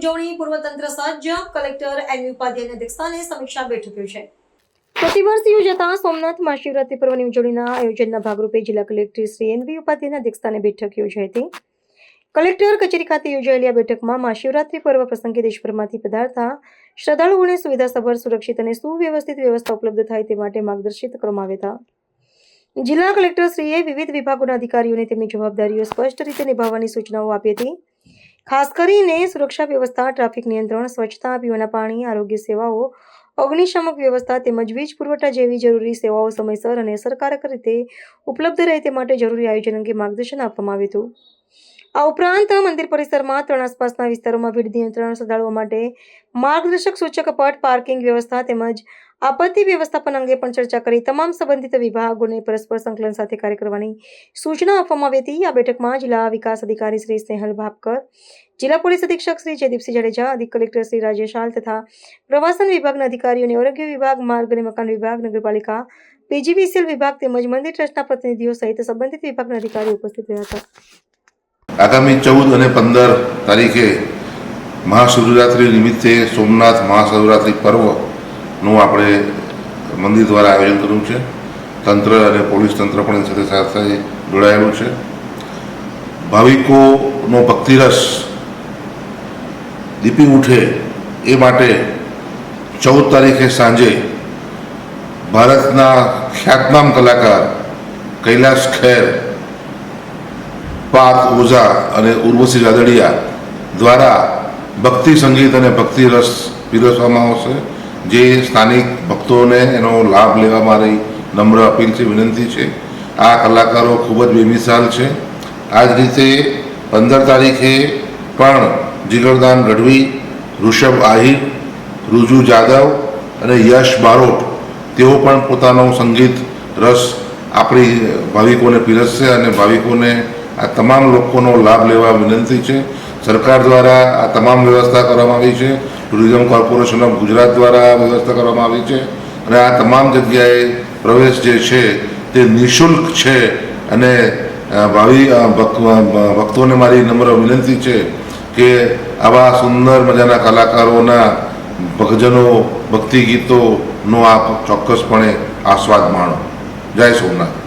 ઉજવણી પૂર્વ તંત્ર સજ્જ કલેક્ટર એન ઉપાધ્યાયના અધ્યક્ષસ્થાને સમીક્ષા બેઠક યોજાઈ। પ્રતિવર્ષ યોજાતા સોમનાથ મહાશિવરાત્રી પર્વની ઉજવણીના આયોજનના ભાગરૂપે જિલ્લા કલેક્ટર શ્રી એન ઉપાધ્યાયના અધ્યક્ષસ્થાને બેઠક યોજાઈ હતી। કલેક્ટર કચેરી ખાતે યોજાયેલી આ બેઠકમાં મહાશિવરાત્રી પર્વ પ્રસંગે દેશભરમાંથી પધારતા શ્રદ્ધાળુઓને સુવિધાસભર, સુરક્ષિત અને સુવ્યવસ્થિત વ્યવસ્થા ઉપલબ્ધ થાય તે માટે માર્ગદર્શિત કરવામાં આવ્યા હતા। જિલ્લા કલેક્ટરશ્રીએ વિવિધ વિભાગોના અધિકારીઓને તેમની જવાબદારીઓ સ્પષ્ટ રીતે નિભાવવાની સૂચનાઓ આપી હતી। ખાસ કરીને સુરક્ષા વ્યવસ્થા, ટ્રાફિક નિયંત્રણ, સ્વચ્છતા, પીવાના પાણી, આરોગ્ય સેવાઓ, અગ્નિશામક વ્યવસ્થા તેમજ વીજ પુરવઠા જેવી જરૂરી સેવાઓ સમયસર અને અસરકારક રીતે ઉપલબ્ધ રહે તે માટે જરૂરી આયોજન અંગે માર્ગદર્શન આપવામાં આવ્યું હતું। આ ઉપરાંત મંદિર પરિસરમાં 3 આસપાસના વિસ્તારોમાં ભીડ નિયંત્રણ, શ્રદ્ધાળુઓ માટે માર્ગદર્શક સૂચક પટ, પાર્કિંગ વ્યવસ્થા તેમજ આપત્તિ વ્યવસ્થાપન અંગે પણ ચર્ચા કરી તમામ સંબંધિત વિભાગોને પરસ્પર સંકલન સાથે કાર્ય કરવાની સૂચના આપવામાં આવી હતી। આ બેઠકમાં જિલ્લા વિકાસ અધિકારી શ્રી સ્નેહલ ભાપકર, જિલ્લા પોલીસ અધિક્ષક શ્રી જયદીપસિંહ જાડેજા, અધિક કલેક્ટર શ્રી રાજેશ હાલ તથા પ્રવાસન વિભાગના અધિકારીઓને આરોગ્ય વિભાગ, માર્ગ અને મકાન વિભાગ, નગરપાલિકા, પીજીવીસીએલ વિભાગ તેમજ મંદિર ટ્રસ્ટના પ્રતિનિધિઓ સહિત સંબંધિત વિભાગના અધિકારીઓ ઉપસ્થિત રહ્યા હતા। આગામી 14 અને 15 તારીખે મહાશિવરાત્રિ નિમિત્તે સોમનાથ મહાશિવરાત્રિ પર્વનું આપણે મંદિર દ્વારા આયોજન કર્યું છે। તંત્ર અને પોલીસ તંત્ર પણ સાથે સાથે જોડાયેલું છે। ભાવિકોનો ભક્તિરસ દીપી ઉઠે એ માટે 14 તારીખે સાંજે ભારતના ખ્યાતનામ કલાકાર કૈલાશ ખેર, પાર્થ ઓઝા અને ઉર્વશી રાદડિયા દ્વારા ભક્તિ સંગીત અને ભક્તિ રસ પીરસવામાં આવશે, જે સ્થાનિક ભક્તોને એનો લાભ લેવા મારી નમ્ર અપીલ છે, વિનંતી છે। આ કલાકારો ખૂબ જ બેમિસાલ છે। આ જ રીતે 15 તારીખે પણ જીગરદાન ગઢવી, ઋષભ આહિર, રુજુ જાદવ અને યશ બારોટ તેઓ પણ પોતાનો સંગીત રસ આપણી ભાવિકોને પીરસશે અને ભાવિકોને આ તમામ લોકોનો લાભ લેવા વિનંતી છે। સરકાર દ્વારા આ તમામ વ્યવસ્થા કરવામાં આવી છે। ટુરિઝમ કોર્પોરેશન ઓફ ગુજરાત દ્વારા વ્યવસ્થા કરવામાં આવી છે અને આ તમામ જગ્યાએ પ્રવેશ જે છે તે નિઃશુલ્ક છે અને ભક્તોને મારી નમ્ર વિનંતી છે કે આવા સુંદર મજાના કલાકારોના ભજનો, ભક્તિ ગીતોનો આપ ચોક્કસપણે આસ્વાદ માણો। જય સોમનાથ।